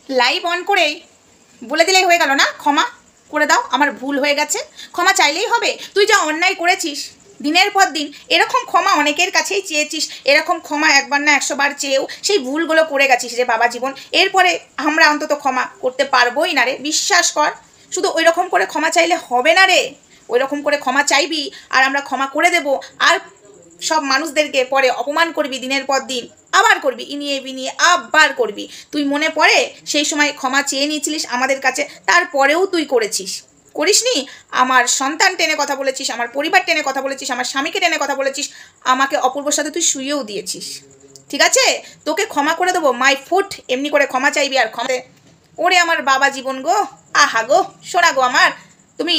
Live on করেই বলে দিলেই হয়ে গেল না, ক্ষমা করে দাও, আমার ভুল হয়ে গেছে, ক্ষমা চাইলেই হবে? তুই যা অন্যায় করেছিস দিনের পর দিন, এরকম ক্ষমা অনেকের কাছেই চেয়েছিস, এরকম ক্ষমা একবার না 100 বার চেয়েও সেই ভুলগুলো করে গেছিস রে বাবা জীবন। এরপরে আমরা অন্তত ক্ষমা করতে পারবোই না রে, বিশ্বাস কর। শুধু ওই রকম করে ক্ষমা চাইলে হবে না রে, ওই রকম করে ক্ষমা চাইবি আর আমরা ক্ষমা করে দেব, আর সব মানুষদেরকে পরে অপমান করবি দিনের পর দিন, আবার করবি, ইনিয়ে বিনিয়ে আবার করবি। তুই মনে পড়ে সেই সময় ক্ষমা চেয়ে নিয়েছিলিস আমাদের কাছে, তারপরেও তুই করেছিস? করিসনি? আমার সন্তান টেনে কথা বলেছিস, আমার পরিবার টেনে কথা বলেছিস, আমার স্বামীকে টেনে কথা বলেছিস, আমাকে অপূর্বর সাথে তুই শুয়েও দিয়েছিস। ঠিক আছে, তোকে ক্ষমা করে দেবো, মাই ফুট, এমনি করে ক্ষমা চাইবি আর ক্ষমা। ওরে আমার বাবা জীবন গো, আহা গো, শোনা গো আমার, তুমি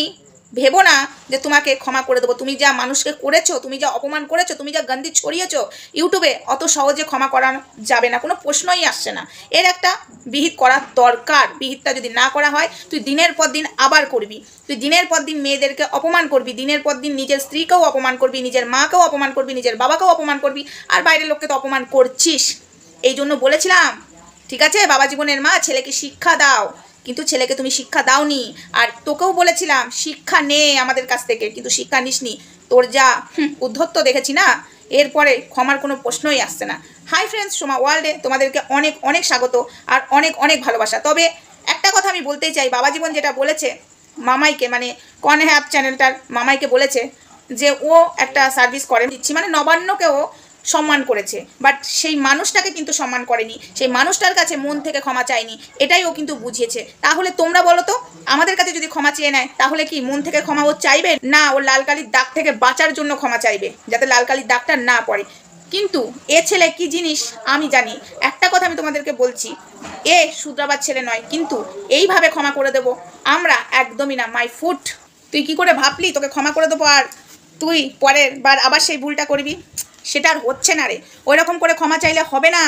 ভেবো না যে তোমাকে ক্ষমা করে দেবো। তুমি যা মানুষকে করেছো, তুমি যা অপমান করেছো, তুমি যা গন্দি ছড়িয়েছো ইউটিউবে, অত সহজে ক্ষমা করানো যাবে না, কোনো প্রশ্নই আসছে না। এর একটা বিহিত করা দরকার। বিহিতটা যদি না করা হয়, তুই দিনের পর দিন আবার করবি, তুই দিনের পর দিন মেয়েদেরকে অপমান করবি, দিনের পর দিন নিজের স্ত্রীকেও অপমান করবি, নিজের মাকেও অপমান করবি, নিজের বাবাকেও অপমান করবি, আর বাইরের লোককে তো অপমান করছিস। এই জন্য বলেছিলাম, ঠিক আছে বাবা জীবনের মা, ছেলেকে শিক্ষা দাও, কিন্তু ছেলেকে তুমি শিক্ষা দাওনি। আর তোকেও বলেছিলাম শিক্ষা নে আমাদের কাছ থেকে, কিন্তু শিক্ষা নিসনি। তোর যা উদ্ধত্ত দেখেছি না, এরপরে ক্ষমার কোনো প্রশ্নই আসছে না। হাই ফ্রেন্ডস, সোমা ওয়ার্ল্ডে তোমাদেরকে অনেক অনেক স্বাগত আর অনেক অনেক ভালোবাসা। তবে একটা কথা আমি বলতেই চাই, বাবা জীবন যেটা বলেছে মামাইকে, মানে কন হ্যাপ চ্যানেলটার মামাইকে বলেছে যে ও একটা সার্ভিস করে দিচ্ছি, মানে নবান্নকেও সম্মান করেছে, বাট সেই মানুষটাকে কিন্তু সম্মান করেনি, সেই মানুষটার কাছে মন থেকে ক্ষমা চায়নি, এটাই ও কিন্তু বুঝিয়েছে। তাহলে তোমরা বলো তো, আমাদের কাছে যদি ক্ষমা চেয়ে নেয় তাহলে কি মন থেকে ক্ষমা ও চাইবে না? ও লাল কালির দাগ থেকে বাঁচার জন্য ক্ষমা চাইবে, যাতে লাল কালির দাগটা না পড়ে। কিন্তু এ ছেলে কি জিনিস আমি জানি। একটা কথা আমি তোমাদেরকে বলছি, এ শুধরাবার ছেলে নয়, কিন্তু এইভাবে ক্ষমা করে দেবো আমরা একদমই না, মাই ফুট। তুই কি করে ভাবলি তোকে ক্ষমা করে দেবো আর তুই পরের বার আবার সেই ভুলটা করবি? সেটা আর হচ্ছে না রে, ওই রকম করে ক্ষমা চাইলে হবে না।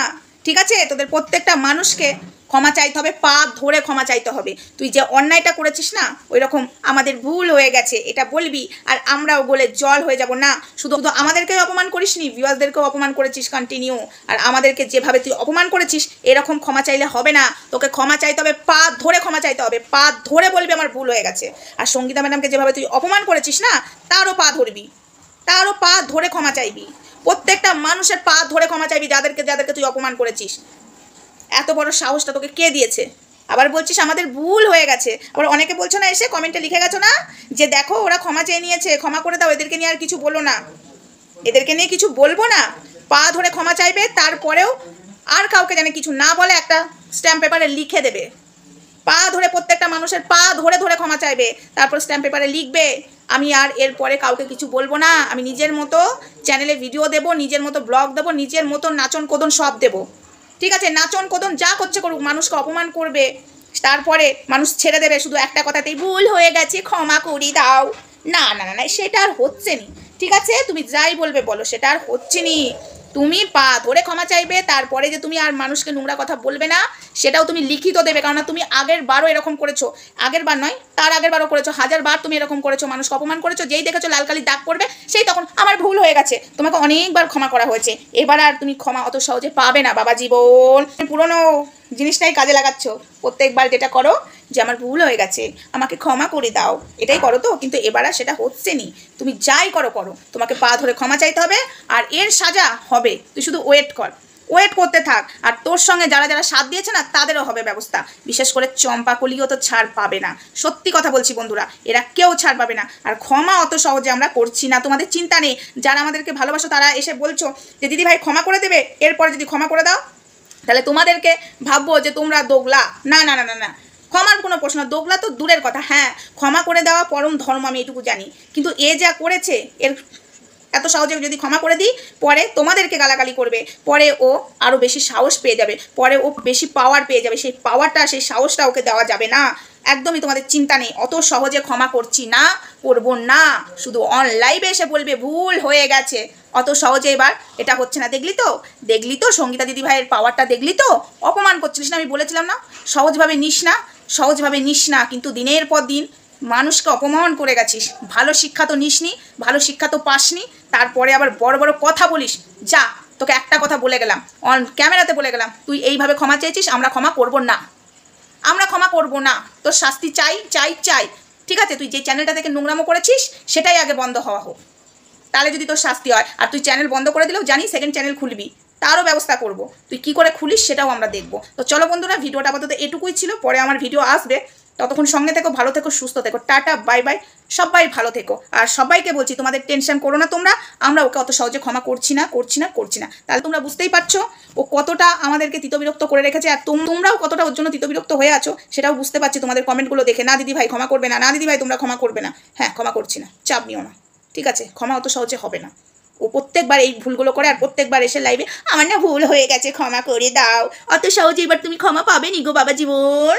ঠিক আছে, তোদের প্রত্যেকটা মানুষকে ক্ষমা চাইতে হবে, পা ধরে ক্ষমা চাইতে হবে। তুই যে অন্যায়টা করেছিস না, ওই রকম আমাদের ভুল হয়ে গেছে এটা বলবি, আর আমরাও বলে জল হয়ে যাব না। শুধু আমাদেরকেও অপমান করিসনি, ভিউয়ার্সদেরকেও অপমান করেছিস কন্টিনিউ, আর আমাদেরকে যেভাবে তুই অপমান করেছিস এরকম ক্ষমা চাইলে হবে না। তোকে ক্ষমা চাইতে হবে, পা ধরে ক্ষমা চাইতে হবে, পা ধরে বলবি আমার ভুল হয়ে গেছে। আর সঙ্গীতা ম্যাডামকে যেভাবে তুই অপমান করেছিস না, তারও পা ধরবি, তারও পা ধরে ক্ষমা চাইবি। প্রত্যেকটা মানুষের পা ধরে ক্ষমা চাইবি, যাদেরকে যাদেরকে তুই অপমান করেছিস। এত বড় সাহসটা তোকে কে দিয়েছে? আবার বলছিস আমাদের ভুল হয়ে গেছে। আবার অনেকে বলছো না, এসে কমেন্টে লিখে গেছো না যে দেখো ওরা ক্ষমা চেয়ে নিয়েছে, ক্ষমা করে দাও, এদেরকে নিয়ে আর কিছু বলো না, এদেরকে নিয়ে কিছু বলবো না। পা ধরে ক্ষমা চাইবে, তারপরেও আর কাউকে জানে কিছু না বলে একটা স্ট্যাম্প পেপারে লিখে দেবে। পা ধরে প্রত্যেকটা মানুষের পা ধরে ধরে ক্ষমা চাইবে, তারপর স্ট্যাম্প পেপারে লিখবে আমি আর এরপরে কাউকে কিছু বলবো না, আমি নিজের মতো চ্যানেলে ভিডিও দেবো, নিজের মতো ব্লগ দেবো, নিজের মতো নাচন কোদন সব দেবো। ঠিক আছে, নাচন কোদন যা করছে করুক, মানুষকে অপমান করবে, তারপরে মানুষ ছেড়ে দেবে শুধু একটা কথাতেই, ভুল হয়ে গেছে ক্ষমা করি দাও। না না না না, সেটা আর হচ্ছে নি। ঠিক আছে, তুমি যাই বলবে বলো, সেটা আর হচ্ছে নি। তুমি পা ধরে ক্ষমা চাইবে, তারপরে যে তুমি আর মানুষকে নোংরা কথা বলবে না সেটাও তুমি লিখিত দেবে। কারণ তুমি আগের বারও এরকম করেছো, আগের বার নয় তার আগের বারও করেছো, 1000 বার তুমি এরকম করেছো, মানুষকে অপমান করেছো। যেই দেখেছো লাল কালির দাগ পড়বে, সেই তখন আমার ভুল হয়ে গেছে, তোমাকে অনেকবার ক্ষমা করা হয়েছে, এবার আর তুমি ক্ষমা অত সহজে পাবে না বাবা জীবন। পুরনো জিনিসটাই কাজে লাগাচ্ছ, প্রত্যেকবার যেটা করো যে আমার ভুল হয়ে গেছে আমাকে ক্ষমা করে দাও, এটাই করো তো, কিন্তু এবার আর সেটা হচ্ছে নি। তুমি যাই করো করো, তোমাকে পা ধরে ক্ষমা চাইতে হবে, আর এর সাজা হবে। তুই শুধু ওয়েট কর, ওয়েট করতে থাক, আর তোর সঙ্গে যারা যারা সাথ দিয়েছে না তাদেরও হবে ব্যবস্থা। বিশেষ করে চম্পাকলিও তো ছাড় পাবে না, সত্যি কথা বলছি বন্ধুরা, এরা কেউ ছাড় পাবে না। আর ক্ষমা অত সহজে আমরা করছি না, তোমাদের চিন্তা নেই। যারা আমাদেরকে ভালোবাসো তারা এসে বলছো যে দিদি ভাই ক্ষমা করে দেবে, এরপরে যদি ক্ষমা করে দাও তাহলে তোমাদেরকে ভাববো যে তোমরা দোগলা। না না না না না, ক্ষমার কোনো প্রশ্ন, দোগলা তো দূরের কথা। হ্যাঁ, ক্ষমা করে দেওয়া পরম ধর্ম, আমি এটুকু জানি, কিন্তু এ যা করেছে, এর এত সহজে যদি ক্ষমা করে দিই পরে তোমাদেরকে গালাগালি করবে, পরে ও আরও বেশি সাহস পেয়ে যাবে, পরে ও বেশি পাওয়ার পেয়ে যাবে, সেই পাওয়ারটা সেই সাহসটা ওকে দেওয়া যাবে না। একদমই তোমাদের চিন্তা নেই, অত সহজে ক্ষমা করছি না, করবো না। শুধু অনলাইভে এসে বলবে ভুল হয়ে গেছে, অত সহজে এবার এটা হচ্ছে না। দেখলি তো, দেখলি তো সঙ্গীতা দিদি ভাইয়ের পাওয়ারটা, দেখলি তো? অপমান করছিলিস না, আমি বলেছিলাম না সহজভাবে নিস না, সহজভাবে নিস না, কিন্তু দিনের পর দিন মানুষকে অপমান করে গেছিস। ভালো শিক্ষা তো নিসনি, ভালো শিক্ষা তো পাসনি, তারপরে আবার বড় বড় কথা বলিস। যা, তোকে একটা কথা বলে গেলাম, অন ক্যামেরাতে বলে গেলাম, তুই এইভাবে ক্ষমা চেয়েছিস, আমরা ক্ষমা করব না। আমরা ক্ষমা করব না, তোর শাস্তি চাই চাই চাই। ঠিক আছে, তুই যে চ্যানেলটা থেকে নোংরামো করেছিস সেটাই আগে বন্ধ হওয়া হোক, তাহলে যদি তোর শাস্তি হয়। আর তুই চ্যানেল বন্ধ করে দিলেও জানি সেকেন্ড চ্যানেল খুলবি, তারও ব্যবস্থা করব। তুই কি করে খুলিস সেটাও আমরা দেখব। তো চলো বন্ধুরা, ভিডিওটা আপাতত এটুকুই ছিল, পরে আমার ভিডিও আসবে। ততক্ষণ সঙ্গে থেকো, ভালো থেকো, সুস্থ থেকো, টাটা বাই বাই, সবাই ভালো থেকো। আর সবাইকে বলছি তোমাদের টেনশন করো না তোমরা, আমরা ওকে অত সহজে ক্ষমা করছি না করছি না করছি না। তাহলে তোমরা বুঝতেই পারছো ও কতটা আমাদেরকে তিতবিরক্ত করে রেখেছে, আর তোমরাও কতটা ওর জন্য তিতবিরক্ত হয়ে আছো সেটাও বুঝতে পারছি তোমাদের কমেন্টগুলো দেখে। না দিদি ভাই ক্ষমা করবে না, না দিদি ভাই তোমরা ক্ষমা করবে না। হ্যাঁ, ক্ষমা করছি না, চাপ নিও না, ঠিক আছে? ক্ষমা অত সহজে হবে না। ও প্রত্যেকবার এই ভুলগুলো করে, আর প্রত্যেকবার এসে লাইভে আমার না ভুল হয়ে গেছে ক্ষমা করে দাও, অত সহজে এবার তুমি ক্ষমা পাবে নি গো বাবা জীবন।